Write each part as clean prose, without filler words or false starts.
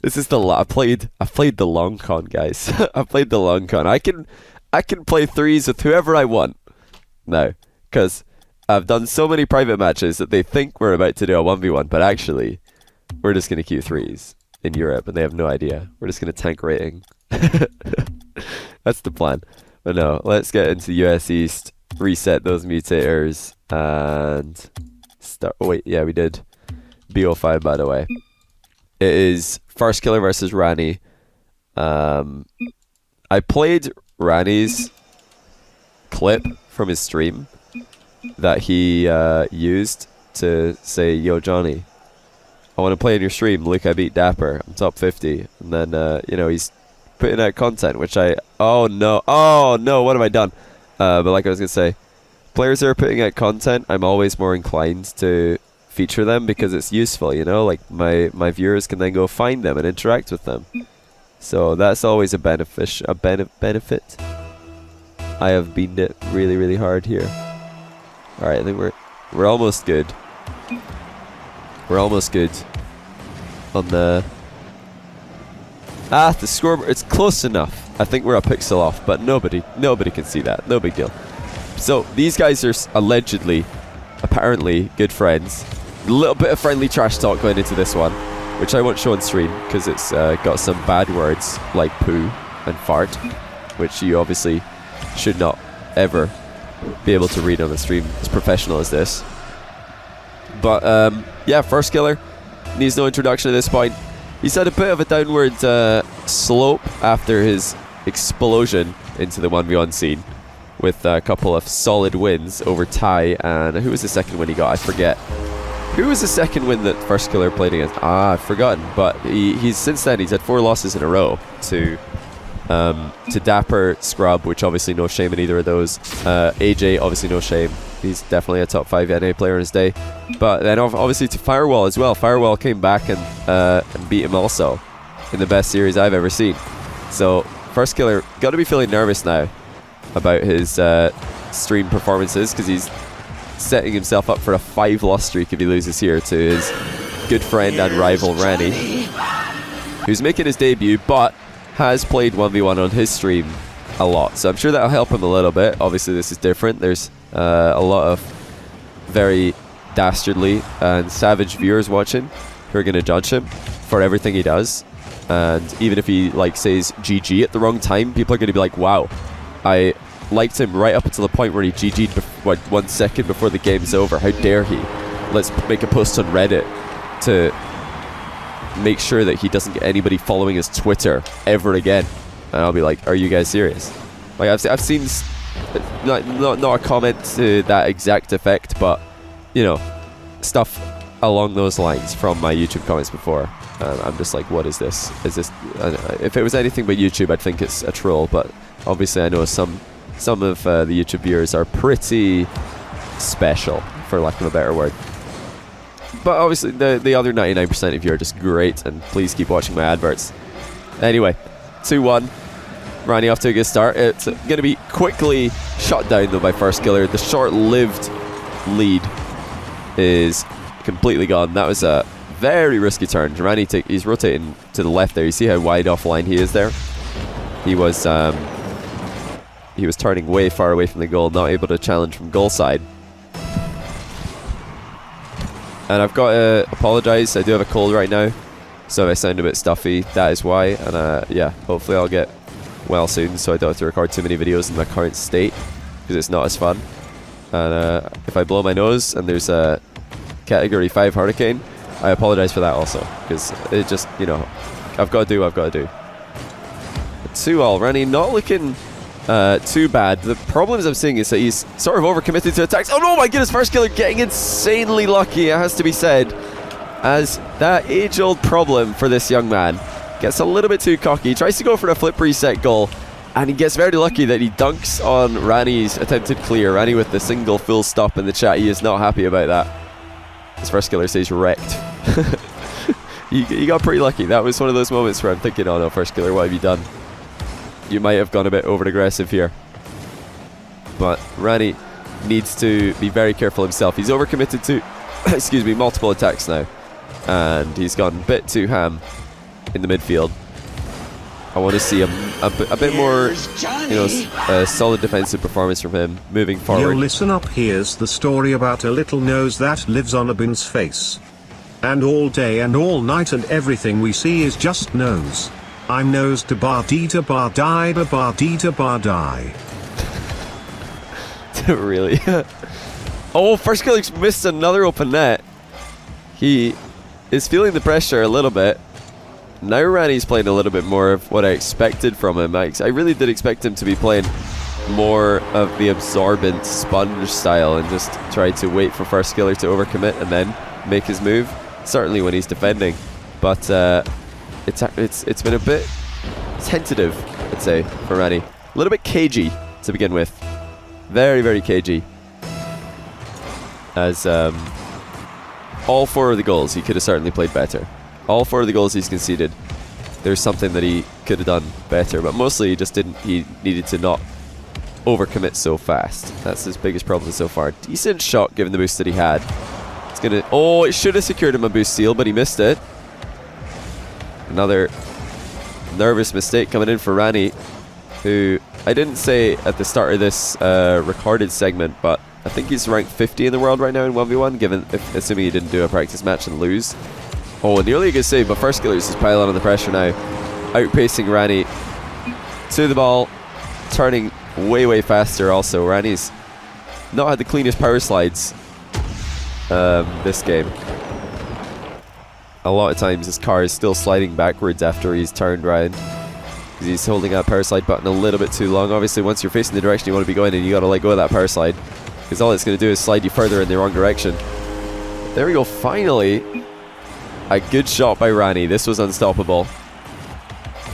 This is the I've played the long con, guys. I've played the long con. I can play threes with whoever I want now, because I've done so many private matches that they think we're about to do a 1v1, but actually we're just gonna queue threes in Europe, and they have no idea. We're just gonna tank rating. That's the plan. But no, let's get into US East, reset those mutators, and start. Oh wait, yeah, we did BO5, by the way. It is firstkiller versus Ranny. I played Ranny's clip from his stream that he used to say, "Yo, Johnny, I want to play in your stream. Look, I beat Dapper. I'm top 50." And then, you know, he's putting out content, which oh no, what have I done? But like I was going to say, players that are putting out content, I'm always more inclined to feature them because it's useful, you know? Like, my viewers can then go find them and interact with them. So that's always a benefit. I have beamed it really, really hard here. Alright, I think we're almost good. We're almost good on the scoreboard. It's close enough. I think we're a pixel off, but nobody can see that. No big deal. So these guys are apparently good friends. A little bit of friendly trash talk going into this one, which I won't show on stream because it's got some bad words like poo and fart, which you obviously should not ever be able to read on the stream as professional as this. But yeah, firstkiller needs no introduction at this point. He's had a bit of a downward slope after his explosion into the 1v1 scene, with a couple of solid wins over Ty, and who was the second win he got? I forget. Who was the second win that firstkiller played against? I've forgotten. But he's since then he's had 4 losses in a row to Dapper, Scrub, which obviously no shame in either of those. AJ, obviously no shame. He's definitely a top 5 NA player in his day. But then obviously to Firewall as well. Firewall came back and beat him also in the best series I've ever seen. So firstkiller got to be feeling nervous now about his stream performances, because he's setting himself up for a 5-loss streak if he loses here to his good friend and rival Ranny, who's making his debut but has played 1v1 on his stream a lot, so I'm sure that'll help him a little bit. Obviously this is different. There's a lot of very dastardly and savage viewers watching who are going to judge him for everything he does, and even if he like says GG at the wrong time, people are going to be like, wow, I liked him right up until the point where he GG'd 1 second before the game's over. How dare he? Let's make a post on Reddit to make sure that he doesn't get anybody following his Twitter ever again. And I'll be like, are you guys serious? Like, I've seen not a comment to that exact effect, but you know, stuff along those lines from my YouTube comments before. I'm just like, what is this? Is this? If it was anything but YouTube, I'd think it's a troll. But obviously, I know some of the YouTube viewers are pretty special, for lack of a better word. But obviously, the other 99% of you are just great, and please keep watching my adverts. Anyway, 2-1. Ranny off to a good start. It's going to be quickly shut down, though, by firstkiller. The short-lived lead is completely gone. That was a very risky turn. Ranny, he's rotating to the left there. You see how wide offline he is there? He was turning way far away from the goal, not able to challenge from goal side. And I've got to apologise, I do have a cold right now, so if I sound a bit stuffy, that is why. And yeah, hopefully I'll get well soon, so I don't have to record too many videos in my current state, because it's not as fun. And if I blow my nose and there's a category 5 hurricane, I apologise for that also, because it just, you know, I've got to do what I've got to do. 2-all, Ranny not looking too bad. The problems I'm seeing is that he's sort of overcommitted to attacks. Oh no, my goodness, firstkiller getting insanely lucky, it has to be said, as that age-old problem for this young man. Gets a little bit too cocky, he tries to go for a flip reset goal, and he gets very lucky that he dunks on Ranny's attempted clear. Ranny with the single full stop in the chat, he is not happy about that. His firstkiller says wrecked. You got pretty lucky. That was one of those moments where I'm thinking, oh no, firstkiller, what have you done? You might have gone a bit over-aggressive here. But Ranny needs to be very careful himself. He's overcommitted to, excuse me, multiple attacks now. And he's gone a bit too ham in the midfield. I want to see a bit more, solid defensive performance from him moving forward. Yo, listen up, here's the story about a little nose that lives on a bin's face. And all day and all night and everything we see is just nose. I'm nose to bar dee to bar die to bar dee to bar die. Really? Oh, firstkiller's missed another open net. He is feeling the pressure a little bit. Now Ranny's playing a little bit more of what I expected from him. I really did expect him to be playing more of the absorbent sponge style and just try to wait for firstkiller to overcommit and then make his move. Certainly when he's defending, but it's been a bit tentative, I'd say, for Ranny. A little bit cagey to begin with. Very, very cagey. As all 4 of the goals, he could have certainly played better. All 4 of the goals he's conceded, there's something that he could have done better, but mostly he just didn't. He needed to not overcommit so fast. That's his biggest problem so far. Decent shot given the boost that he had. It's gonna. Oh, it should have secured him a boost steal, but he missed it. Another nervous mistake coming in for Ranny, who I didn't say at the start of this recorded segment, but I think he's ranked 50 in the world right now in 1v1, assuming he didn't do a practice match and lose. Oh, nearly a good save, but firstkiller's just piling on the pressure now. Outpacing Ranny to the ball, turning way, way faster also. Ranny's not had the cleanest power slides this game. A lot of times his car is still sliding backwards after he's turned around, because he's holding that power slide button a little bit too long. Obviously, once you're facing the direction you want to be going in, you got to let go of that power slide, because all it's going to do is slide you further in the wrong direction. There we go, finally. A good shot by Ranny. This was unstoppable.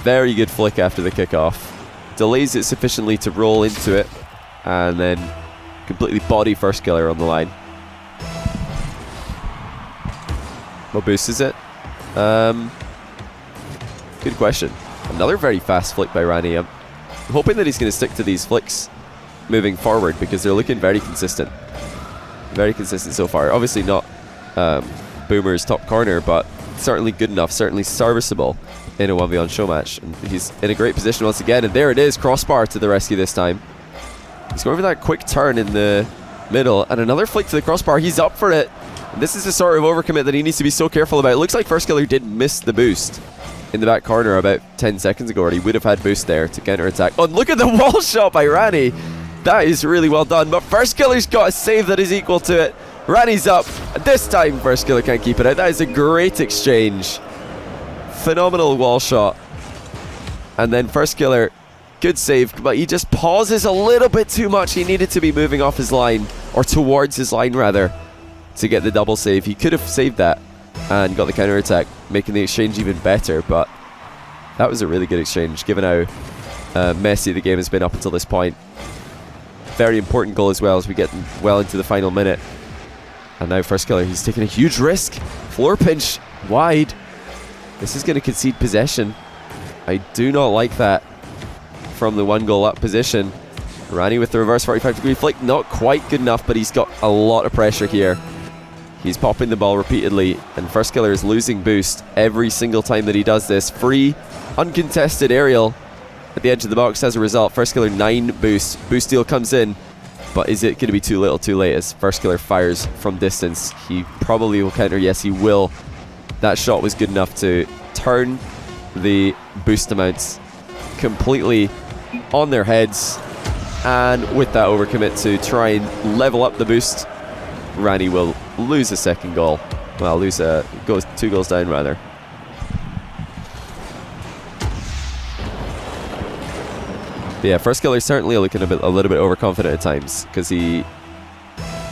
Very good flick after the kickoff. Delays it sufficiently to roll into it, and then completely body firstkiller on the line. What boost is it? Good question. Another very fast flick by Ranny. I'm hoping that he's going to stick to these flicks moving forward, because they're looking very consistent. Very consistent so far. Obviously not Boomer's top corner, but certainly good enough, certainly serviceable in a 1v1 show match. And he's in a great position once again, and there it is, crossbar to the rescue this time. He's going for that quick turn in the middle, and another flick to the crossbar. He's up for it. And this is the sort of overcommit that he needs to be so careful about. It looks like firstkiller did miss the boost in the back corner about 10 seconds ago, or he would have had boost there to counter attack. Oh, and look at the wall shot by Ranny. That is really well done, but firstkiller's got a save that is equal to it. Ranny's up. This time firstkiller can't keep it out. That is a great exchange. Phenomenal wall shot. And then firstkiller, good save, but he just pauses a little bit too much. He needed to be moving off his line, or towards his line rather, to get the double save. He could have saved that and got the counter attack, making the exchange even better, but that was a really good exchange given how messy the game has been up until this point. Very important goal as well, as we get well into the final minute. And now firstkiller, he's taking a huge risk. Floor pinch wide. This is going to concede possession. I do not like that from the 1 goal up position. Ranny with the reverse 45-degree flick, not quite good enough, but he's got a lot of pressure here. He's popping the ball repeatedly, and firstkiller is losing boost every single time that he does this. Free, uncontested aerial at the edge of the box as a result. Firstkiller 9 boost. Boost steal comes in, but is it going to be too little too late as firstkiller fires from distance? He probably will counter. Yes, he will. That shot was good enough to turn the boost amounts completely on their heads, and with that overcommit to try and level up the boost, Ranny will lose a second goal. Well, goes 2 goals down rather. But yeah, firstkiller certainly looking a little bit overconfident at times, because he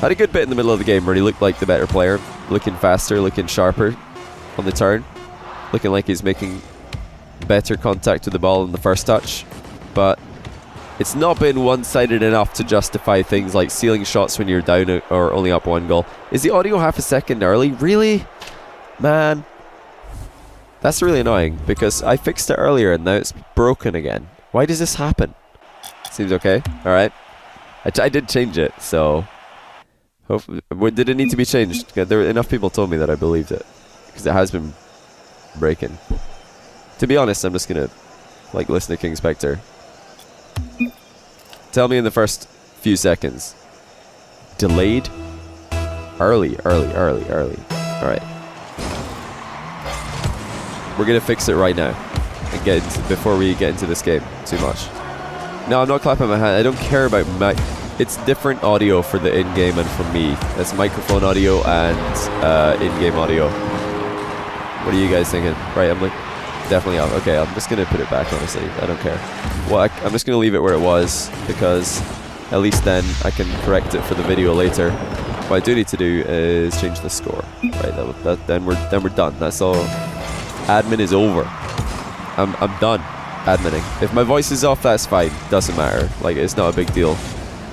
had a good bit in the middle of the game where he looked like the better player, looking faster, looking sharper on the turn, looking like he's making better contact with the ball in the first touch, but it's not been one-sided enough to justify things like sealing shots when you're down or only up 1 goal. Is the audio half a second early? Really? Man. That's really annoying, because I fixed it earlier and now it's broken again. Why does this happen? Seems okay. Alright. I did change it, so... Did it need to be changed? Enough people told me that I believed it, because it has been breaking. To be honest, I'm just gonna like listen to King Spectre. Tell me in the first few seconds. Delayed? Early. Alright. We're gonna fix it right now. And get into, before we get into this game too much. No, I'm not clapping my hand. I don't care about it's different audio for the in-game and for me. That's microphone audio and in-game audio. What are you guys thinking? Right, I'm like definitely off. Okay, I'm just gonna put it back, honestly. I don't care. Well, I'm just gonna leave it where it was because at least then I can correct it for the video later. What I do need to do is change the score. Right, then we're done. That's all. Admin is over. I'm done adminning. If my voice is off, that's fine. Doesn't matter. Like, it's not a big deal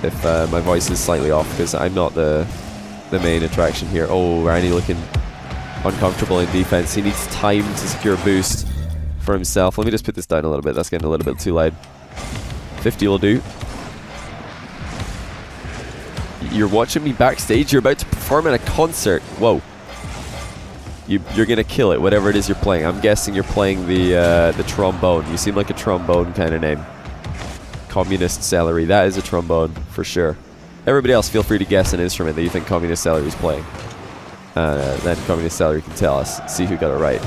if my voice is slightly off because I'm not the main attraction here. Oh, Ranny looking uncomfortable in defense. He needs time to secure a boost for himself. Let me just put this down a little bit. That's getting a little bit too loud. 50 will do. You're watching me backstage. You're about to perform at a concert. Whoa. You're gonna kill it, whatever it is you're playing. I'm guessing you're playing the trombone. You seem like a trombone kind of name. Communist Celery. That is a trombone for sure. Everybody else, feel free to guess an instrument that you think Communist Celery is playing. Then Communist Celery can tell us. See who got it right.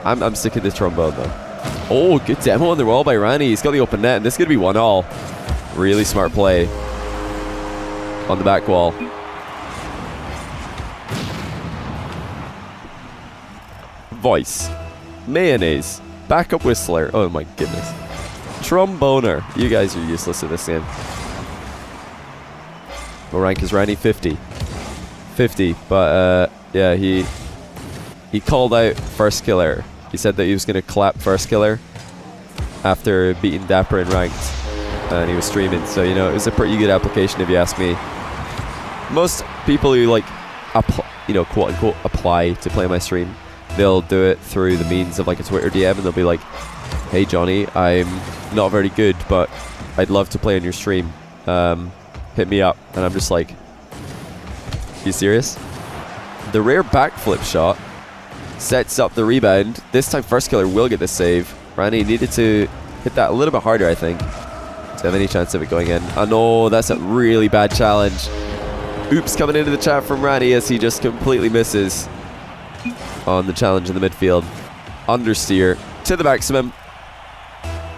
I'm sticking to trombone though. Oh, good demo on the wall by Ranny. He's got the open net, and this is gonna be 1-all. Really smart play on the back wall. Voice, mayonnaise, backup whistler. Oh my goodness, tromboner. You guys are useless at this game. What rank is Ranny? 50. 50. But yeah, he called out firstkiller. He said that he was gonna clap firstkiller after beating Dapper in ranked, and he was streaming. So you know, it was a pretty good application if you ask me. Most people who like, quote unquote, apply to play my stream, they'll do it through the means of like a Twitter DM, and they'll be like, "Hey Johnny, I'm not very good, but I'd love to play on your stream. Hit me up." And I'm just like, "You serious?" The rare backflip shot sets up the rebound. This time firstkiller will get the save. Ranny needed to hit that a little bit harder, I think, to have any chance of it going in. Oh no, that's a really bad challenge. Oops, coming into the chat from Ranny as he just completely misses on the challenge in the midfield. Understeer to the maximum,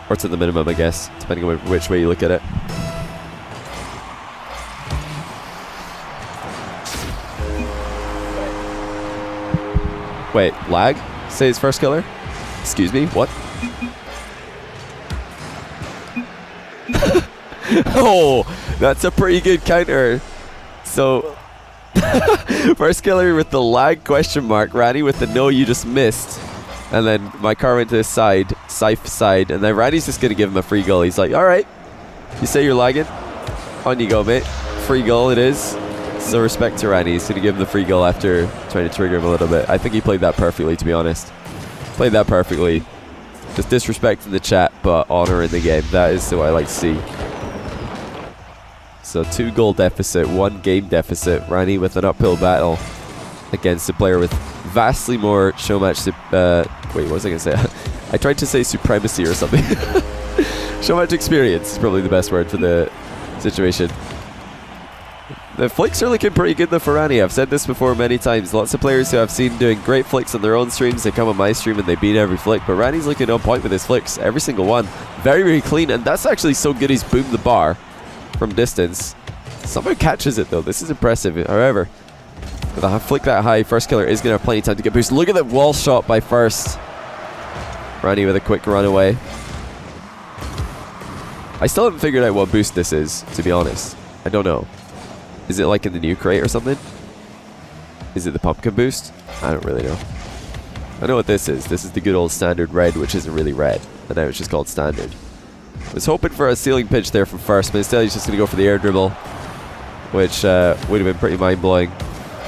or to the minimum, I guess, depending on which way you look at it. Wait, lag? Says firstkiller? Excuse me, what? Oh, that's a pretty good counter. So firstkiller with the lag question mark, Ranny with the no you just missed, and then my car went to the side, Scythe side, and then Ranny's just gonna give him a free goal. He's like, alright, you say you're lagging? On you go, mate. Free goal it is. So respect to Ranny. He's gonna give him the free goal after trying to trigger him a little bit. I think he played that perfectly, to be honest. Played that perfectly. Just disrespect in the chat, but honor in the game. That is what I like to see. So 2 goal deficit, 1 game deficit. Ranny with an uphill battle against a player with vastly more show match. Wait, what was I going to say? I tried to say supremacy or something. Show match experience is probably the best word for the situation. The flicks are looking pretty good though for Ranny. I've said this before many times. Lots of players who I've seen doing great flicks on their own streams, they come on my stream and they beat every flick. But Ranny's looking on point with his flicks. Every single one. Very, very clean. And that's actually so good he's boomed the bar from distance. Somehow catches it though. This is impressive. However, with a flick that high, firstkiller is going to have plenty of time to get boost. Look at that wall shot by First. Ranny with a quick run away. I still haven't figured out what boost this is, to be honest. I don't know. Is it like in the new crate or something? Is it the pumpkin boost? I don't really know. I know what this is. This is the good old standard red, which isn't really red. And now it's just called standard. I was hoping for a ceiling pitch there from First, but instead he's just going to go for the air dribble, which would have been pretty mind-blowing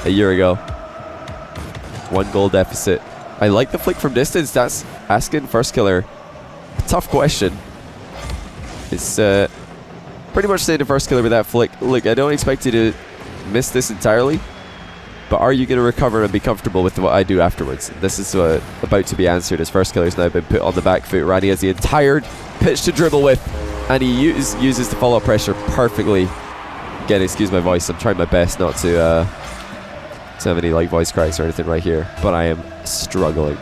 a year ago. 1 goal deficit. I like the flick from distance. That's asking firstkiller a tough question. It's pretty much saying to firstkiller with that flick, look, I don't expect you to miss this entirely, But are you going to recover and be comfortable with what I do afterwards? This is about to be answered as first killer's now been put on the back foot. Ranny has the entire pitch to dribble with, and he uses the follow-up pressure perfectly. Again, excuse my voice, I'm trying my best not to have any like voice cracks or anything right here, but I am struggling.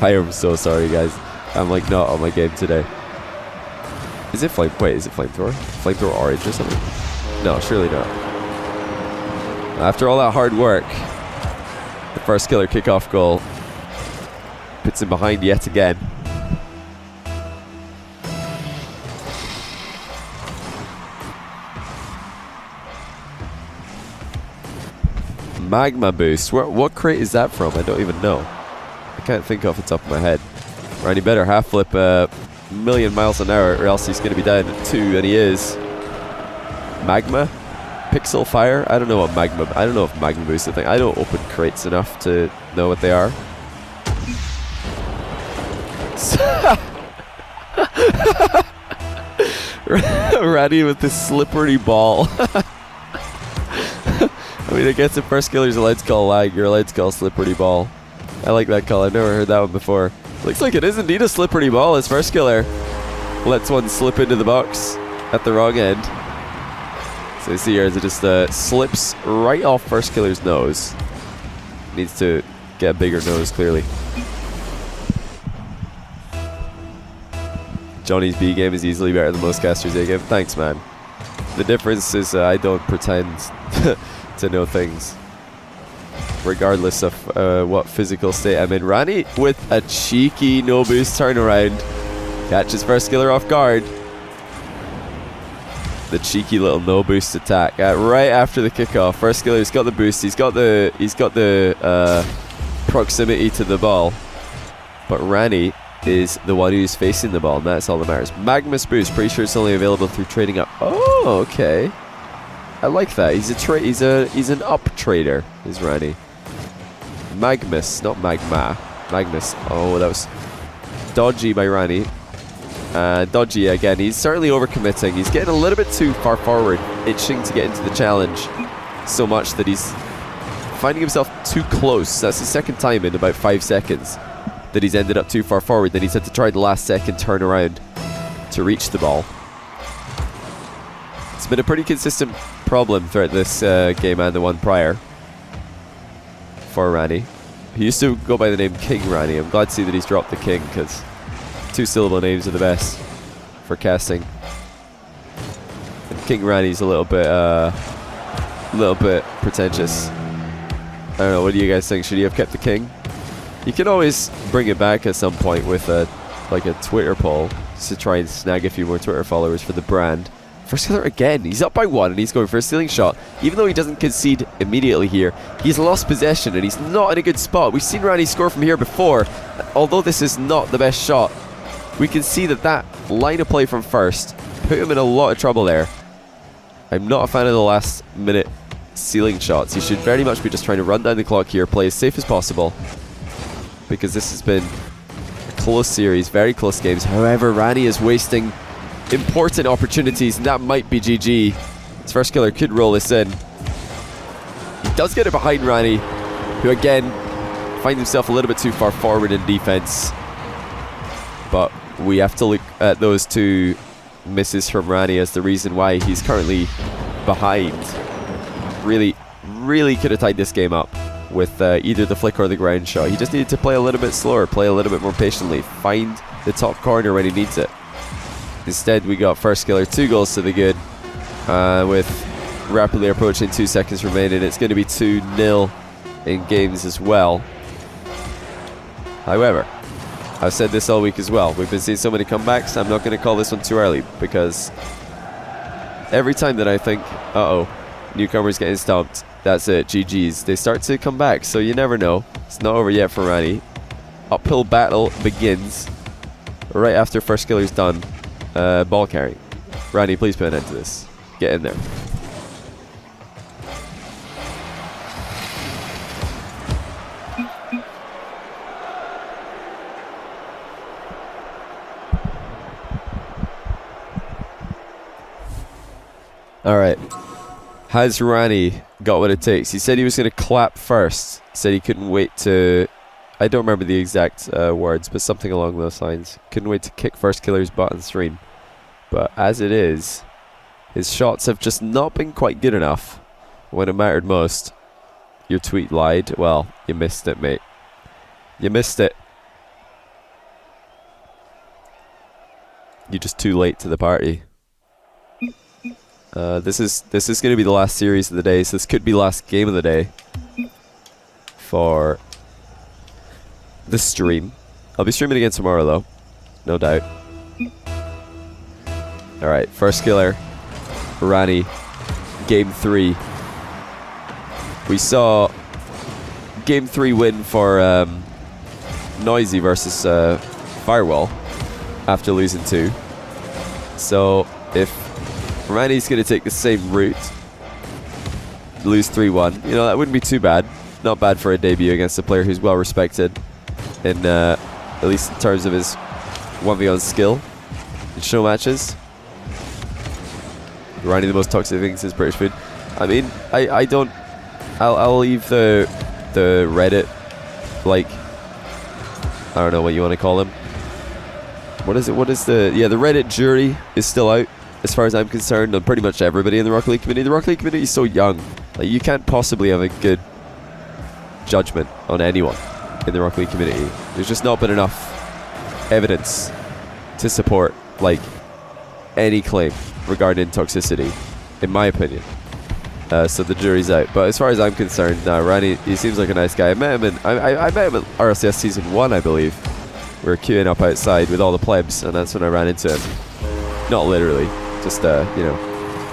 I am so sorry, guys. I'm like not on my game today. Is it flamethrower? Flamethrower orange or something? No, surely not. After all that hard work, the first killer kickoff goal puts him behind yet again. Magma boost. What crate is that from? I don't even know. I can't think off the top of my head. Ranny better half flip a million miles an hour or else he's going to be down at 2, and he is. Magma? Pixel fire? I don't know what magma. I don't know if magma boost is a thing. I don't open crates enough to know what they are. Ranny with the slippery ball. I mean, I guess the first killer's allowed to call lag, you're allowed to call slippery ball. I like that call, I've never heard that one before. Looks like it is indeed a slippery ball as first killer lets one slip into the box at the wrong end. So you see here as it just slips right off first killer's nose. Needs to get a bigger nose, clearly. Johnny's B game is easily better than most casters' A game. Thanks, man. The difference is I don't pretend to know things, regardless of what physical state I'm in. Ranny with a cheeky no boost turnaround. Catches first killer off guard. The cheeky little no boost attack right after the kickoff. First killer's got the boost. He's got the proximity to the ball, but Ranny is the one who's facing the ball, and that's all that matters. Magnus boost. Pretty sure it's only available through trading up. Oh, okay. I like that. He's an up trader. Is Ranny. Magnus, not magma. Magnus. Oh, that was dodgy by Ranny. Dodgy again. He's certainly overcommitting. He's getting a little bit too far forward, itching to get into the challenge so much that he's finding himself too close. That's the second time in about 5 seconds that he's ended up too far forward. Then he's had to try the last second turn around to reach the ball. It's been a pretty consistent problem throughout this game and the one prior for Ranny. He used to go by the name King Ranny. I'm glad to see that he's dropped the King, because 2-syllable names are the best for casting. And King Ranny's a little bit pretentious. I don't know, what do you guys think? Should he have kept the King? You can always bring it back at some point with a Twitter poll, just to try and snag a few more Twitter followers for the brand. First killer again. He's up by 1 and he's going for a stealing shot. Even though he doesn't concede immediately here, he's lost possession and he's not in a good spot. We've seen Ranny score from here before. Although this is not the best shot, we can see that line of play from first put him in a lot of trouble there. I'm not a fan of the last minute stealing shots. He should very much be just trying to run down the clock here, play as safe as possible, because this has been a close series, very close games. However, Ranny is wasting important opportunities, and that might be GG. His first killer could roll this in. He does get it behind Ranny, who again finds himself a little bit too far forward in defense. But we have to look at those 2 misses from Ranny as the reason why he's currently behind. Really, really could have tied this game up with either the flick or the ground shot. He just needed to play a little bit slower, play a little bit more patiently, find the top corner when he needs it. Instead, we got first killer 2 goals to the good, with rapidly approaching 2 seconds remaining. It's going to be 2-0 in games as well. However, I've said this all week as well. We've been seeing so many comebacks. I'm not going to call this one too early, because every time that I think, uh-oh, newcomers getting stomped, that's it, GG's, they start to come back. So you never know. It's not over yet for Ranny. Uphill battle begins right after first killer's done. Ball carrying. Ranny, please put an end to this. Get in there. Alright. Has Ranny got what it takes? He said he was going to clap first. Said he couldn't wait to... I don't remember the exact words, but something along those lines. Couldn't wait to kick firstkiller's butt on stream. But as it is, his shots have just not been quite good enough when it mattered most. Your tweet lied. Well, you missed it, mate. You missed it. You're just too late to the party. This is going to be the last series of the day, so this could be last game of the day for the stream. I'll be streaming again tomorrow, though, no doubt. All right, firstkiller, Ranny, game 3. We saw game 3 win for Noisy versus Firewall after losing 2. So if Ranny's going to take the same route, lose 3-1, you know, that wouldn't be too bad. Not bad for a debut against a player who's well respected in at least in terms of his 1v1 skill in show matches. Ranny, the most toxic things is British food. I mean, I don't... I'll leave the Reddit, like, I don't know what you want to call them. What is it? What is the... Yeah, the Reddit jury is still out, as far as I'm concerned, on pretty much everybody in the Rocket League community. The Rocket League community is so young. Like, you can't possibly have a good judgment on anyone in the Rocket League community. There's just not been enough evidence to support, like, any claim regarding toxicity, in my opinion. So the jury's out. But as far as I'm concerned, Ranny, he seems like a nice guy. I met him in I met him at RLCS Season 1, I believe. We were queuing up outside with all the plebs, and that's when I ran into him. Not literally, just, you know,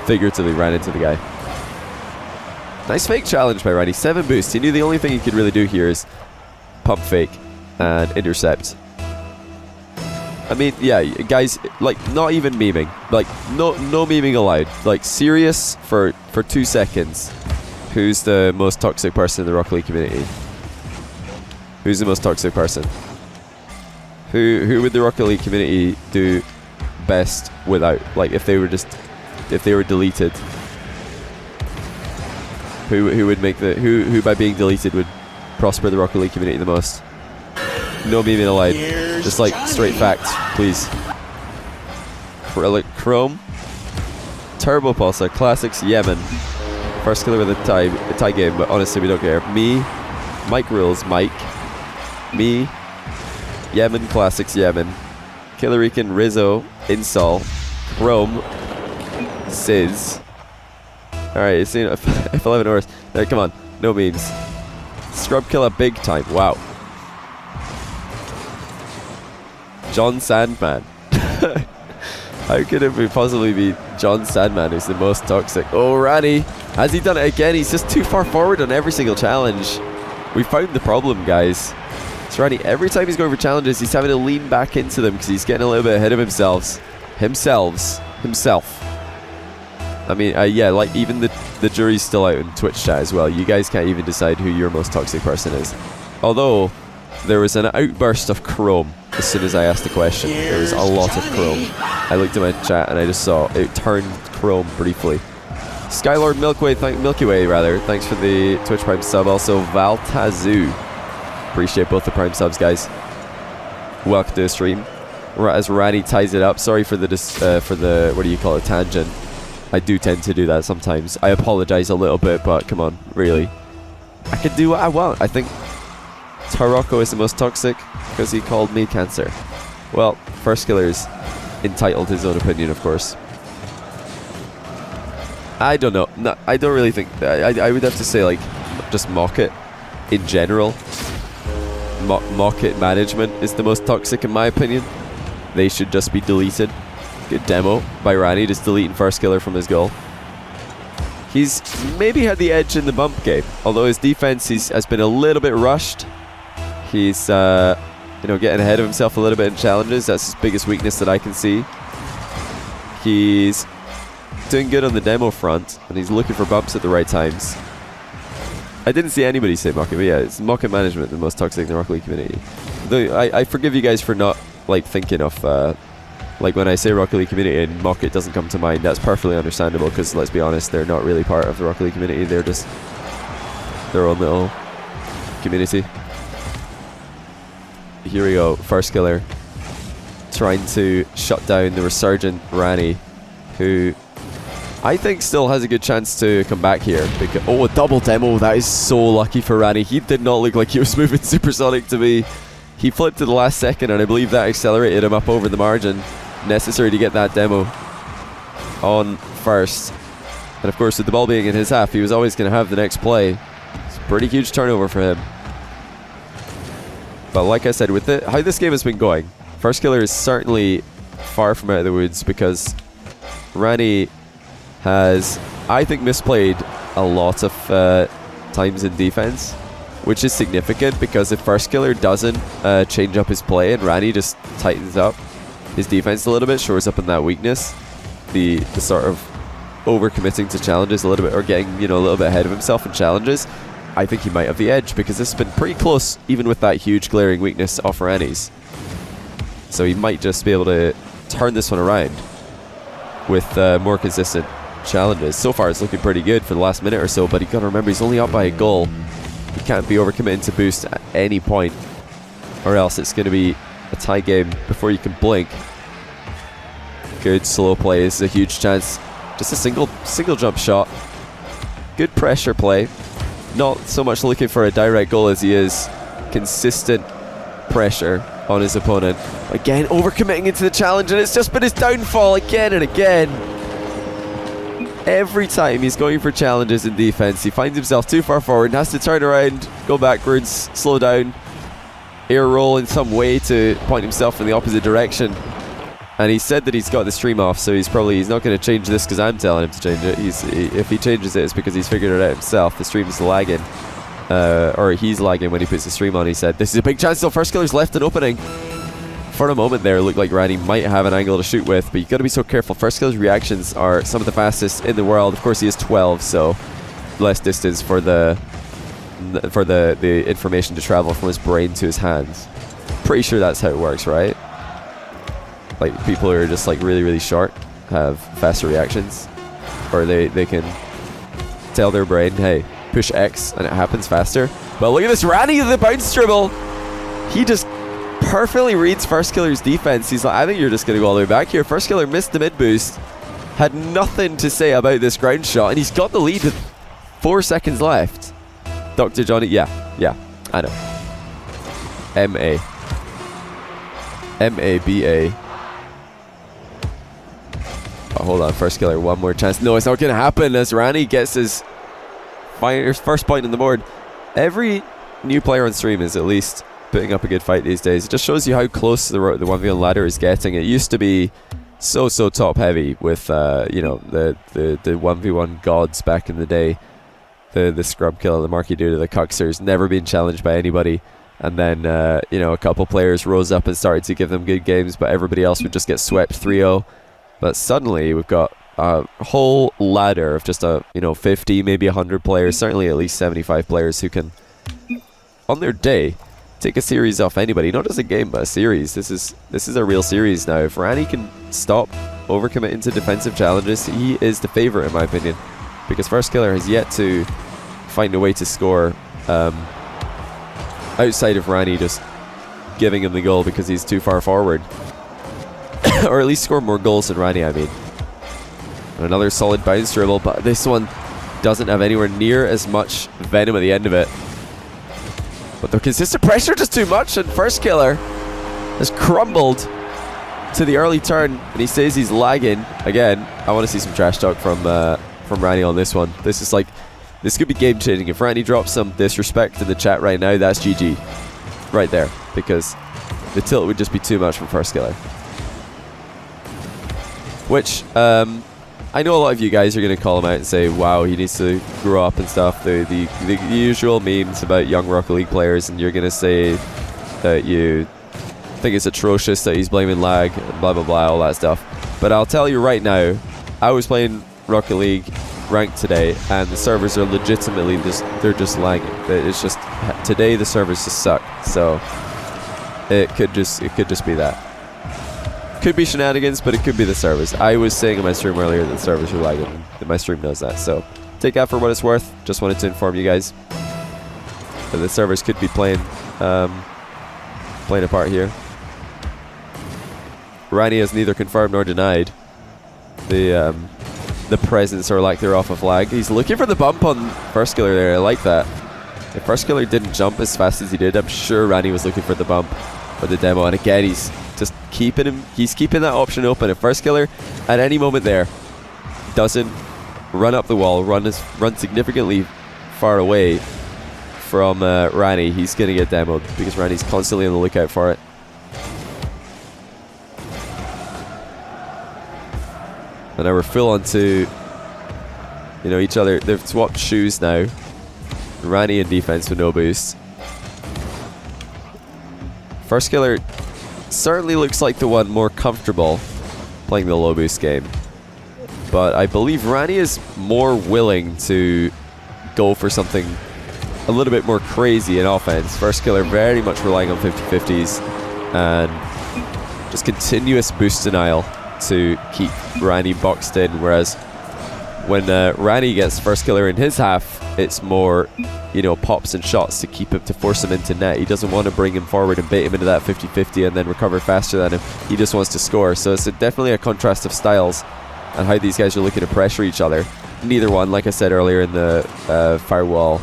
figuratively ran into the guy. Nice fake challenge by Ranny. 7 boosts. He knew the only thing he could really do here is pump fake and intercept. I mean, yeah, guys, like, not even memeing. Like, no memeing allowed. Like, serious for 2 seconds. Who's the most toxic person in the Rocket League community? Who's the most toxic person? Who would the Rocket League community do best without? Like, if they were deleted, who would make the who by being deleted would prosper the Rocket League community the most? No memeing allowed. Just like straight facts, please. Chrome, Turbo Pulsar, Classics, Yemen. Firstkiller with a tie game, but honestly we don't care. Me, Mike Rules, Mike. Me, Yemen, Classics, Yemen. Killer Rican, Rizzo, Insol, Chrome, Sizz. Alright, it's F11 hours. Come on, no memes. Scrub Killer big time, wow. John Sandman. How could it possibly be John Sandman who's the most toxic? Oh, Ranny, has he done it again? He's just too far forward on every single challenge. We found the problem, guys. So Ranny, every time he's going for challenges, he's having to lean back into them because he's getting a little bit ahead of himself. I mean, yeah, like even the jury's still out in Twitch chat as well. You guys can't even decide who your most toxic person is. Although, there was an outburst of Chrome as soon as I asked the question. There was a lot of Chrome. I looked at my chat and I just saw it turned Chrome briefly. Skylord Milky Way, thanks for the Twitch Prime sub. Also, Valtazu. Appreciate both the Prime subs, guys. Welcome to the stream. As Ranny ties it up, sorry for the what do you call it, tangent. I do tend to do that sometimes. I apologize a little bit, but come on, really. I can do what I want. I think Tarocco is the most toxic because he called me cancer. Well, firstkiller's entitled his own opinion, of course. I don't know. No, I don't really think... I would have to say, like, just mock it in general. Mock it management is the most toxic in my opinion. They should just be deleted. Good demo by Ranny, just deleting firstkiller from his goal. He's maybe had the edge in the bump game, although his defense has been a little bit rushed. He's, you know, getting ahead of himself a little bit in challenges. That's his biggest weakness that I can see. He's doing good on the demo front, and he's looking for bumps at the right times. I didn't see anybody say mock it, but yeah, it's mock it management, the most toxic in the Rocket League community. Though I forgive you guys for not, like, thinking of Like when I say Rocket League community and Mocket doesn't come to mind, that's perfectly understandable because let's be honest, they're not really part of the Rocket League community. They're just their own little community. Here we go, Firstkiller trying to shut down the resurgent Ranny, who I think still has a good chance to come back here. Because, oh, a double demo, that is so lucky for Ranny. He did not look like he was moving supersonic to me. He flipped to the last second and I believe that accelerated him up over the margin necessary to get that demo on first. And of course with the ball being in his half, he was always going to have the next play. It's a pretty huge turnover for him. But like I said, with how this game has been going, Firstkiller is certainly far from out of the woods because Ranny has, I think, misplayed a lot of times in defense, which is significant because if Firstkiller doesn't change up his play and Ranny just tightens up his defense a little bit, shores up in that weakness, the sort of overcommitting to challenges a little bit or getting, a little bit ahead of himself in challenges, I think he might have the edge because this has been pretty close even with that huge glaring weakness off Ranny's. So he might just be able to turn this one around with more consistent challenges. So far it's looking pretty good for the last minute or so, but you got to remember he's only up by a goal. He can't be overcommitting to boost at any point or else it's going to be a tie game before you can blink. Good slow play. This is a huge chance. Just a single jump shot. Good pressure play. Not so much looking for a direct goal as he is consistent pressure on his opponent. Again, overcommitting into the challenge, and it's just been his downfall again and again. Every time he's going for challenges in defense, he finds himself too far forward and has to turn around, go backwards, slow down, air roll in some way to point himself in the opposite direction. And he said that he's got the stream off, so he's not going to change this because I'm telling him to change it. If he changes it, it's because he's figured it out himself. The stream's lagging. Or he's lagging when he puts the stream on. He said, this is a big chance still. Firstkiller's left an opening. For a moment there, it looked like Ranny might have an angle to shoot with, but you've got to be so careful. Firstkiller's reactions are some of the fastest in the world. Of course, he is 12, so less distance for the information to travel from his brain to his hands. Pretty sure that's how it works, right? Like, people who are just like really, really short have faster reactions, or they can tell their brain, hey, push X and it happens faster. But look at this Ranny with the bounce dribble. He just perfectly reads Firstkiller's defense. He's like, I think you're just going to go all the way back here. Firstkiller missed the mid boost, had nothing to say about this ground shot, and he's got the lead with 4 seconds left. Dr. Johnny, yeah, I know. M-A-B-A. Oh, hold on, Firstkiller, one more chance. No, it's not going to happen as Ranny gets his first point on the board. Every new player on stream is at least putting up a good fight these days. It just shows you how close the 1v1 ladder is getting. It used to be so top heavy with the 1v1 gods back in the day. The scrub killer, the Marky Dude, the Cuxers, never been challenged by anybody. And then a couple players rose up and started to give them good games, but everybody else would just get swept 3-0. But suddenly we've got a whole ladder of just 50, maybe 100 players, certainly at least 75 players who can, on their day, take a series off anybody. Not just a game, but a series. This is a real series now. If Ranny can stop overcommitting to defensive challenges, he is the favorite in my opinion, because Firstkiller has yet to find a way to score outside of Ranny just giving him the goal because he's too far forward. Or at least score more goals than Ranny, I mean. And another solid bounce dribble, but this one doesn't have anywhere near as much venom at the end of it. But the consistent pressure just too much, and Firstkiller has crumbled to the early turn, and he says he's lagging. Again, I want to see some trash talk from Ranny on this one. This could be game changing. If Ranny drops some disrespect in the chat right now, that's GG right there, because the tilt would just be too much from Firstkiller. Which I know a lot of you guys are going to call him out and say, wow, he needs to grow up and stuff, the usual memes about young Rocket League players, and you're going to say that you think it's atrocious that he's blaming lag, blah blah blah, all that stuff. But I'll tell you right now, I was playing Rocket League ranked today, and the servers are legitimately they're just lagging. It's just, today the servers just suck, so it could just be that. Could be shenanigans, but it could be the servers. I was saying in my stream earlier that the servers were lagging, and my stream knows that, so take that for what it's worth. Just wanted to inform you guys that the servers could be playing a part here. Ranny has neither confirmed nor denied the presence or lack thereof of lag. He's looking for the bump on firstkiller there. I like that. If firstkiller didn't jump as fast as he did, I'm sure Ranny was looking for the bump or the demo. And again, he's just keeping him. He's keeping that option open. If firstkiller at any moment there doesn't run up the wall, run significantly far away from Ranny, he's going to get demoed because Ranny's constantly on the lookout for it. And now we're full onto, you know, each other. They've swapped shoes now. Ranny in defense with no boost. Firstkiller certainly looks like the one more comfortable playing the low boost game. But I believe Ranny is more willing to go for something a little bit more crazy in offense. Firstkiller very much relying on 50-50s and just continuous boost denial to keep Ranny boxed in, whereas when Ranny gets firstkiller in his half, it's more, you know, pops and shots to keep him, to force him into net. He doesn't want to bring him forward and bait him into that 50-50 and then recover faster than him. He just wants to score. So it's definitely a contrast of styles and how these guys are looking to pressure each other. Neither one, like I said earlier in the firewall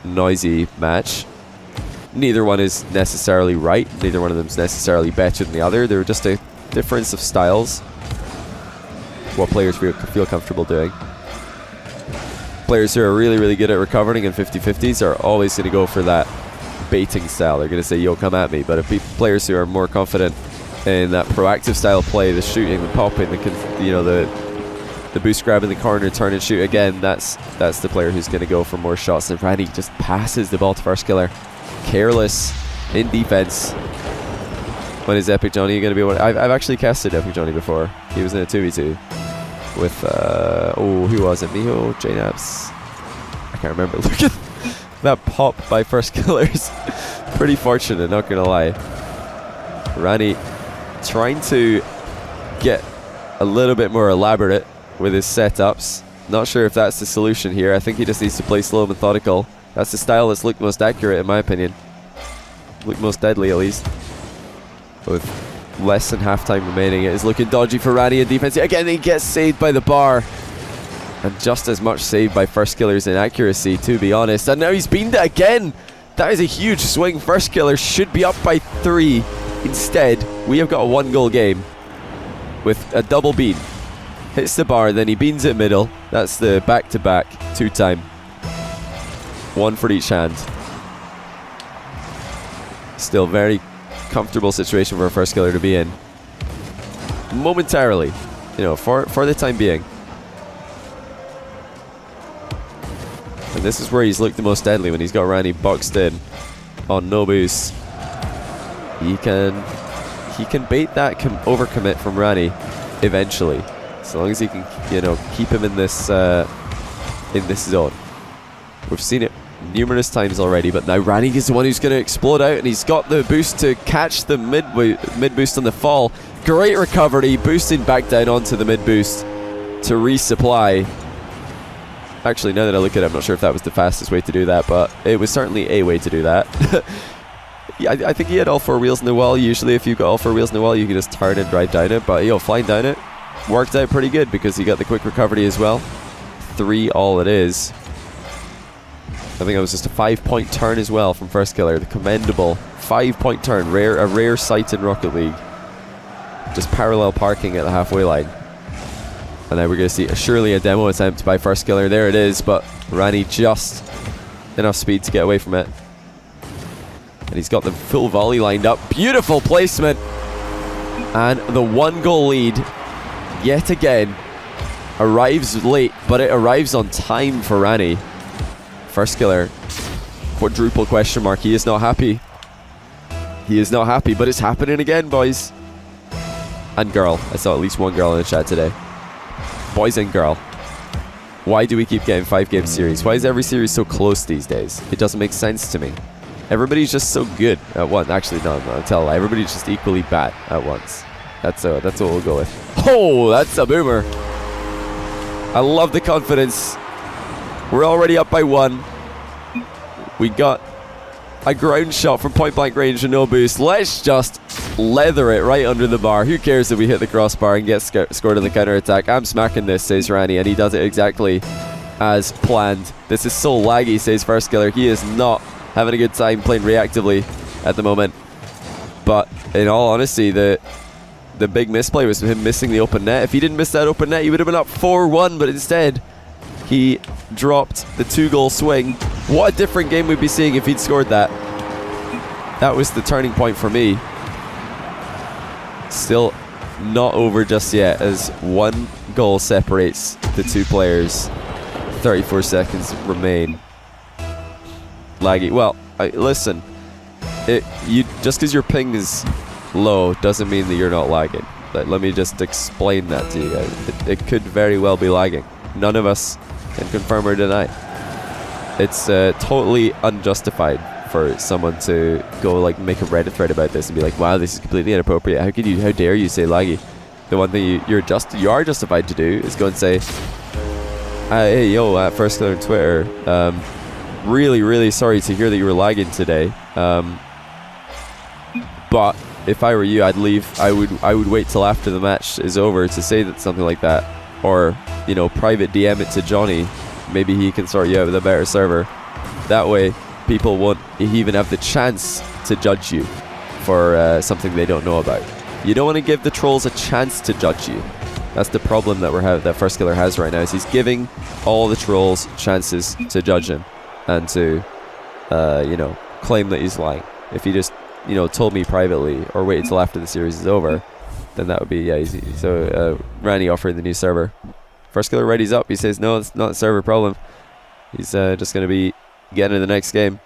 noisy match, neither one is necessarily right. Neither one of them is necessarily better than the other. They're just a difference of styles, what players feel comfortable doing. Players who are really, really good at recovering in 50-50s are always going to go for that baiting style. They're going to say, yo, come at me. But if players who are more confident in that proactive style play, the shooting, the popping, the boost grab in the corner, turn and shoot, again, that's the player who's going to go for more shots. And Ranny just passes the ball to firstkiller. Careless in defense. When is Epic Johnny going to be able to... I've actually casted Epic Johnny before. He was in a 2v2 with, who was it? Miho? J-Nabs? I can't remember. Look at that pop by firstkillers. Pretty fortunate, not going to lie. Ranny trying to get a little bit more elaborate with his setups. Not sure if that's the solution here. I think he just needs to play slow, methodical. That's the style that's looked most accurate, in my opinion. Looked most deadly, at least. With less than half time remaining, it is looking dodgy for Ranny in defense. Again, he gets saved by the bar. And just as much saved by firstkiller's inaccuracy, to be honest. And now he's beamed it again. That is a huge swing. Firstkiller should be up by 3. Instead, we have got a 1-goal game with a double bean. Hits the bar, then he beans it middle. That's the back-to-back 2-time. 1 for each hand. Still very comfortable situation for a firstkiller to be in. Momentarily. You know, for the time being. And this is where he's looked the most deadly, when he's got Ranny boxed in on no boost. He can bait that overcommit from Ranny eventually, as long as he can, you know, keep him in this zone. We've seen it numerous times already, but now Ranny is the one who's going to explode out, and he's got the boost to catch the mid boost on the fall. Great recovery, boosting back down onto the mid boost to resupply. Actually, now that I look at it, I'm not sure if that was the fastest way to do that, but it was certainly a way to do that. Yeah, I think he had all 4 wheels in the wall. Usually if you've got all 4 wheels in the wall, you can just turn and drive down it, but flying down it worked out pretty good because he got the quick recovery as well. 3 all it is. I think it was just a 5-point turn as well from firstkiller. The commendable 5-point turn, a rare sight in Rocket League. Just parallel parking at the halfway line. And now we're going to see surely a demo attempt by firstkiller. There it is, but Ranny just enough speed to get away from it. And he's got the full volley lined up. Beautiful placement. And the 1-goal lead, yet again, arrives late, but it arrives on time for Ranny. Firstkiller, quadruple question mark. He is not happy. He is not happy, but it's happening again, boys. And girl. I saw at least one girl in the chat today. Boys and girl. Why do we keep getting 5-game series? Why is every series so close these days? It doesn't make sense to me. Everybody's just so good at once. Actually, no, I'll tell a lie. Everybody's just equally bad at once. That's what we'll go with. Oh, that's a boomer. I love the confidence. We're already up by 1. We got a ground shot from point blank range and no boost. Let's just leather it right under the bar. Who cares if we hit the crossbar and get scored on the counter attack? I'm smacking this, says Ranny, and he does it exactly as planned. This is so laggy, says firstkiller. He is not having a good time playing reactively at the moment. But in all honesty, the big misplay was him missing the open net. If he didn't miss that open net, he would have been up 4-1, but instead he dropped the 2-goal swing. What a different game we'd be seeing if he'd scored that. That was the turning point for me. Still not over just yet, as 1 goal separates the 2 players. 34 seconds remain. Laggy. Well, listen, just because your ping is low doesn't mean that you're not lagging. Let me just explain that to you guys. It could very well be lagging. None of us can confirm or deny. It's totally unjustified for someone to go like make a Reddit thread about this and be like, wow, this is completely inappropriate. How dare you say laggy? The one thing you are justified to do is go and say, hey yo, at firstkiller on Twitter, really sorry to hear that you were lagging today, but if I were you, I'd leave. I would wait till after the match is over to say that something like that, or private DM it to Johnny. Maybe he can sort you out with a better server. That way people won't even have the chance to judge you for something they don't know about. You don't want to give the trolls a chance to judge you. That's the problem that that firstkiller has right now, is he's giving all the trolls chances to judge him and to claim that he's lying. If he just told me privately or waited till after the series is over, then that would be easy. So Ranny offering the new server. Firstkiller readies up. He says no, it's not a server problem. He's just going to be getting to the next game.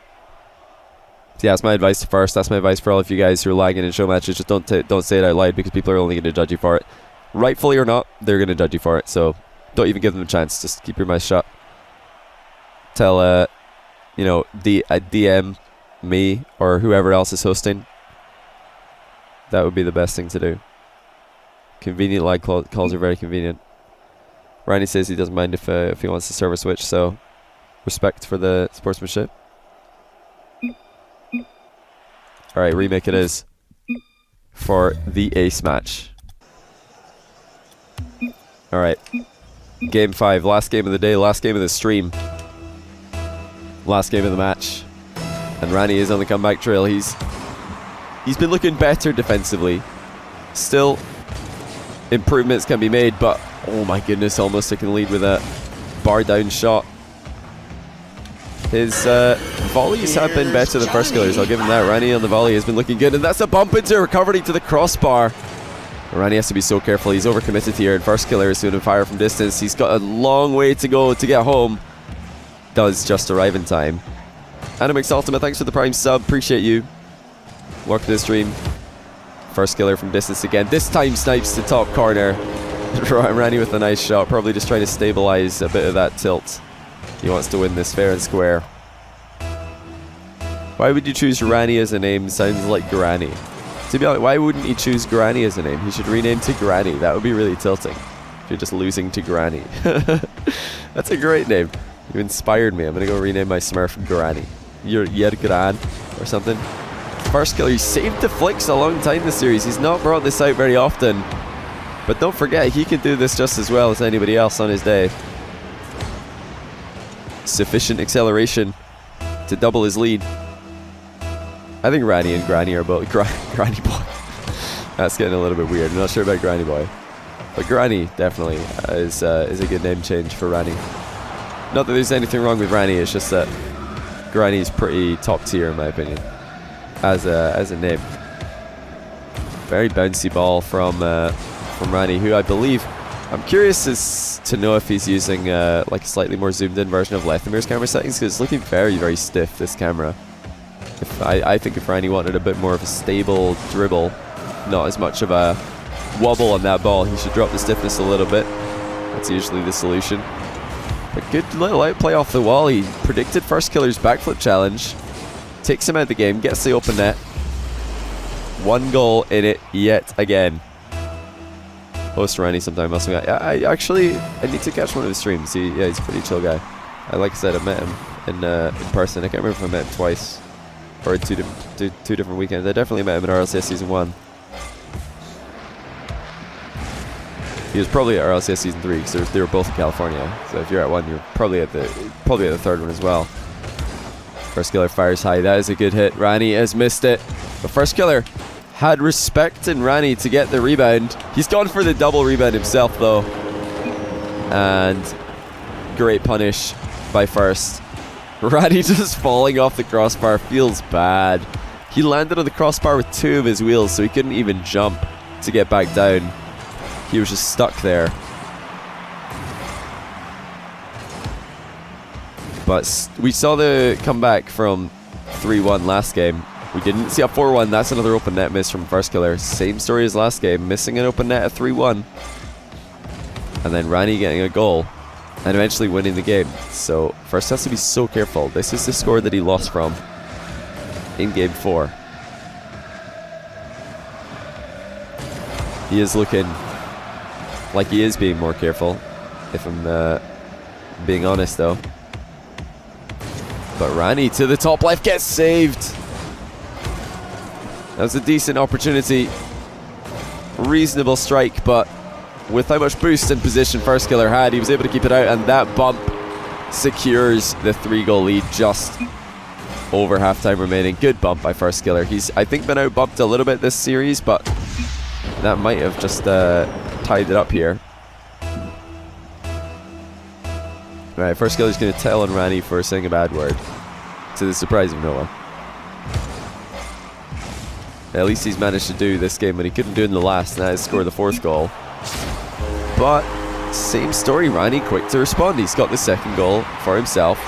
So yeah, that's my advice to First. That's my advice for all of you guys who are lagging in show matches. Just don't say it out loud, because people are only going to judge you for it. Rightfully or not, they're going to judge you for it. So don't even give them a chance. Just keep your mouth shut. Tell DM me or whoever else is hosting. That would be the best thing to do. Convenient lag calls are very convenient. Ranny says he doesn't mind if he wants to server switch, so respect for the sportsmanship. Alright, remake it is for the ace match. Alright, game 5, last game of the day, last game of the stream, last game of the match, and Ranny is on the comeback trail. He's been looking better defensively. Still, improvements can be made, but oh my goodness, almost taking the lead with a bar down shot. His volleys have been better than firstkiller's, I'll give him that. Ranny on the volley has been looking good, and that's a bump into recovery to the crossbar. Ranny has to be so careful. He's overcommitted here, and firstkiller is doing a fire from distance. He's got a long way to go to get home. Does just arrive in time. Animix Ultimate, thanks for the prime sub. Appreciate you. Welcome to the stream. Firstkiller from distance again. This time snipes the top corner. Ranny with a nice shot. Probably just trying to stabilize a bit of that tilt. He wants to win this fair and square. Why would you choose Ranny as a name? Sounds like Granny. To be honest, why wouldn't he choose Granny as a name? He should rename to Granny. That would be really tilting. If you're just losing to Granny. That's a great name. You inspired me. I'm going to go rename my Smurf Granny. You're Gran or something. Firstkiller, he saved the flicks a long time this series. He's not brought this out very often. But don't forget, he can do this just as well as anybody else on his day. Sufficient acceleration to double his lead. I think Ranny and Granny are both Granny Boy. That's getting a little bit weird. I'm not sure about Granny Boy, but Granny definitely is a good name change for Ranny. Not that there's anything wrong with Ranny. It's just that Granny's pretty top tier in my opinion as a name. Very bouncy ball from Ranny, who I believe, I'm curious as to know if he's using like a slightly more zoomed in version of Lethamir's camera settings, because it's looking very stiff, this camera. I think if Ranny wanted a bit more of a stable dribble, not as much of a wobble on that ball, he should drop the stiffness a little bit. That's usually the solution. A good little outplay off the wall. He predicted firstkiller's backflip challenge, takes him out of the game, gets the open net. 1 goal in it yet again. host Ranny sometime. I need to catch one of his streams. He's a pretty chill guy. Like I said, I met him in person. I can't remember if I met him twice or in two different weekends. I definitely met him in RLCS Season 1. He was probably at RLCS Season 3 because they were both in California. So if you're at one, you're probably at the third one as well. Firstkiller fires high. That is a good hit. Ranny has missed it. But Firstkiller had respect in Ranny to get the rebound. He's gone for the double rebound himself though. And great punish by First. Ranny just falling off the crossbar feels bad. He landed on the crossbar with 2 of his wheels, so he couldn't even jump to get back down. He was just stuck there. But we saw the comeback from 3-1 last game. We didn't see a 4-1. That's another open net miss from Firstkiller. Same story as last game. Missing an open net at 3-1. And then Ranny getting a goal. And eventually winning the game. So First has to be so careful. This is the score that he lost from in game 4. He is looking like he is being more careful, if I'm being honest though. But Ranny to the top left gets saved. That was a decent opportunity. Reasonable strike, but with how much boost and position Firstkiller had, he was able to keep it out, and that bump secures the 3-goal lead just over halftime remaining. Good bump by Firstkiller. He's, I think, been out bumped a little bit this series, but that might have just tied it up here. Right, Firstkiller's going to tell on Ranny for saying a bad word, to the surprise of no one. At least he's managed to do this game when he couldn't do in the last, and that is score the 4th goal. But same story, Ranny quick to respond. He's got the 2nd goal for himself,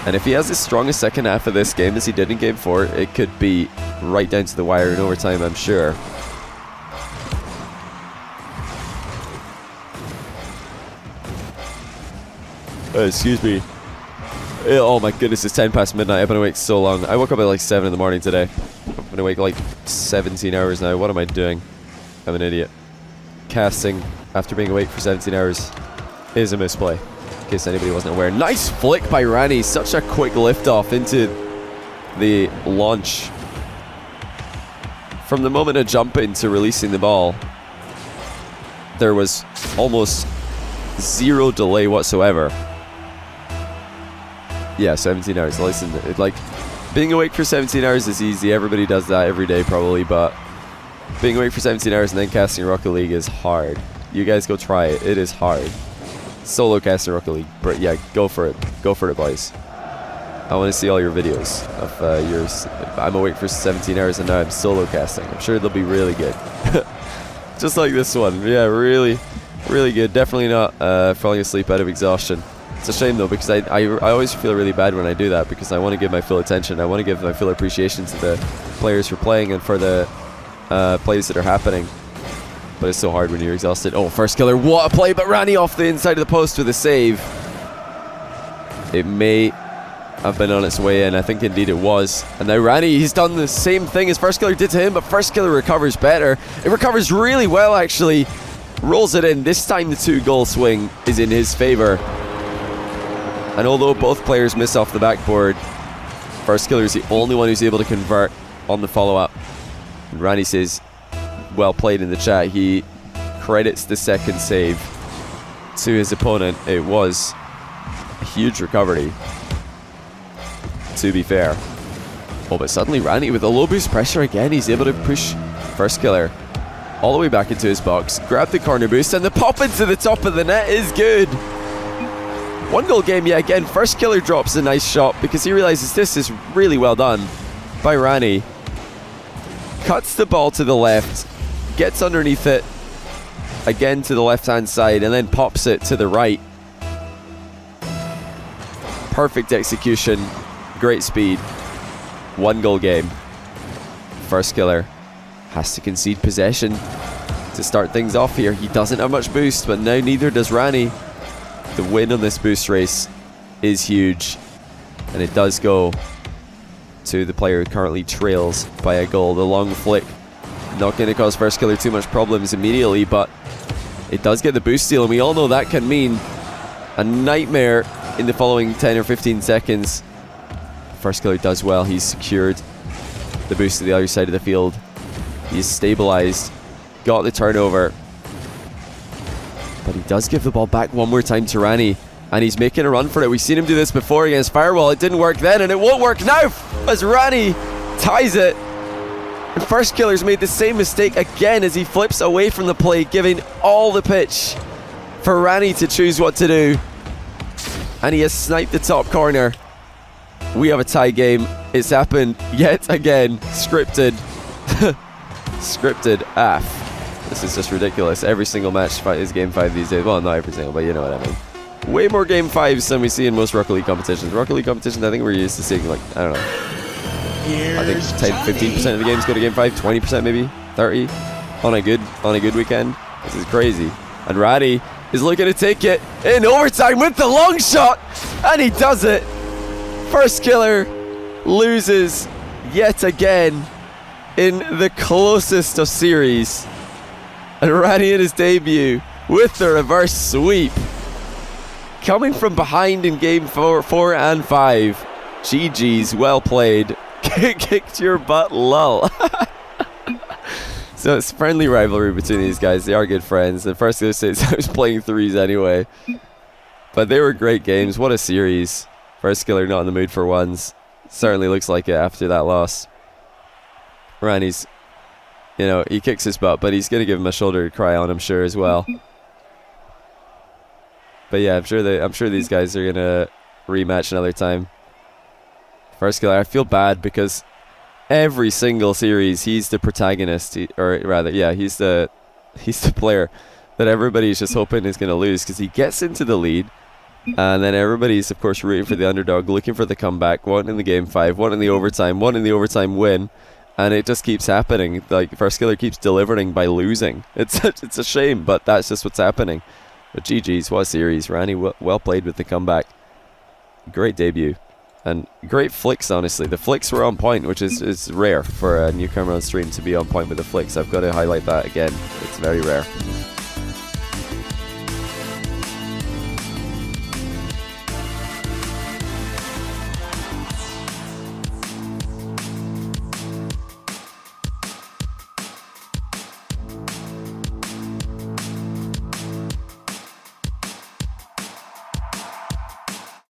and if he has as strong a second half of this game as he did in game 4, it could be right down to the wire in overtime, I'm sure. Excuse me. Oh my goodness, it's 10 past midnight. I've been awake so long. I woke up at like 7 in the morning today. I've been awake like 17 hours now. What am I doing? I'm an idiot. Casting after being awake for 17 hours is a misplay, in case anybody wasn't aware. Nice flick by Ranny. Such a quick liftoff into the launch. From the moment of jumping to releasing the ball, there was almost 0 delay whatsoever. Yeah, 17 hours. Listen, like, being awake for 17 hours is easy. Everybody does that every day probably, but being awake for 17 hours and then casting Rocket League is hard. You guys go try it. It is hard. Solo casting Rocket League. But yeah, go for it. Go for it, boys. I want to see all your videos of yours. I'm awake for 17 hours and now I'm solo casting. I'm sure they'll be really good. Just like this one. Yeah, really, really good. Definitely not falling asleep out of exhaustion. It's a shame though, because I always feel really bad when I do that, because I want to give my full attention. I want to give my full appreciation to the players for playing and for the plays that are happening. But it's so hard when you're exhausted. Oh, Firstkiller, what a play, but Ranny off the inside of the post with a save. It may have been on its way in. I think indeed it was. And now Ranny, he's done the same thing as Firstkiller did to him, but Firstkiller recovers better. It recovers really well, actually. Rolls it in. This time the 2-goal swing is in his favor. And although both players miss off the backboard, Firstkiller is the only one who's able to convert on the follow-up. And Ranny says, well played in the chat. He credits the 2nd save to his opponent. It was a huge recovery, to be fair. Oh, but suddenly Ranny with a low boost pressure again. He's able to push Firstkiller all the way back into his box, grab the corner boost, and the pop into the top of the net is good. 1-goal game yet again. Firstkiller drops a nice shot because he realizes this is really well done by Ranny. Cuts the ball to the left, gets underneath it again to the left-hand side, and then pops it to the right. Perfect execution, great speed. 1-goal game. Firstkiller has to concede possession to start things off here. He doesn't have much boost, but now neither does Ranny. The win on this boost race is huge, and it does go to the player who currently trails by a goal. The long flick not going to cause Firstkiller too much problems immediately, but It does get the boost steal, and we all know that can mean a nightmare in the following 10 or 15 seconds. First killer does well. He's secured the boost to the other side of the field. He's stabilized, got the turnover. But he does give the ball back one more time to Ranny, and he's making a run for it. We've seen him do this before against Firewall. It didn't work then, and it won't work now as Ranny ties it. And First Killer's made the same mistake again as he flips away from the play, giving all the pitch for Ranny to choose what to do. And he has sniped the top corner. We have a tie game. It's happened yet again. Scripted. Scripted AF. This is just ridiculous. Every single match is Game 5 these days. Well, not every single, but you know what I mean. Way more Game 5s than we see in most Rocket League competitions. Rocket League competitions, I think we're used to seeing, like, I don't know. I think 10-15% of the games go to Game 5, 20% maybe, 30 on a good weekend. This is crazy. And Ranny is looking to take it in overtime with the long shot, and he does it. First Killer loses yet again in the closest of series. And Ranny in his debut with the reverse sweep. Coming from behind in game 4 and 5. GG's, well played. Kicked your butt, lol. So it's friendly rivalry between these guys. They are good friends. The first Killer says I was playing threes anyway. But they were great games. What a series. First Killer not in the mood for ones. Certainly looks like it after that loss. Ranny's, you know, he kicks his butt, but he's going to give him a shoulder to cry on, I'm sure, as well. But yeah, I'm sure these guys are going to rematch another time. First Killer, I feel bad because every single series he's the protagonist, he's the player that everybody's just hoping is going to lose, because he gets into the lead, and then everybody's of course rooting for the underdog, looking for the comeback, one in the game 5, one in the overtime win, and it just keeps happening. Like, First Killer keeps delivering by losing. It's a shame, but that's just what's happening. But GG's, what a series. Ranny well played with the comeback. Great debut. And great flicks, honestly. The flicks were on point, which is rare for a newcomer on stream to be on point with the flicks. I've got to highlight that again. It's very rare.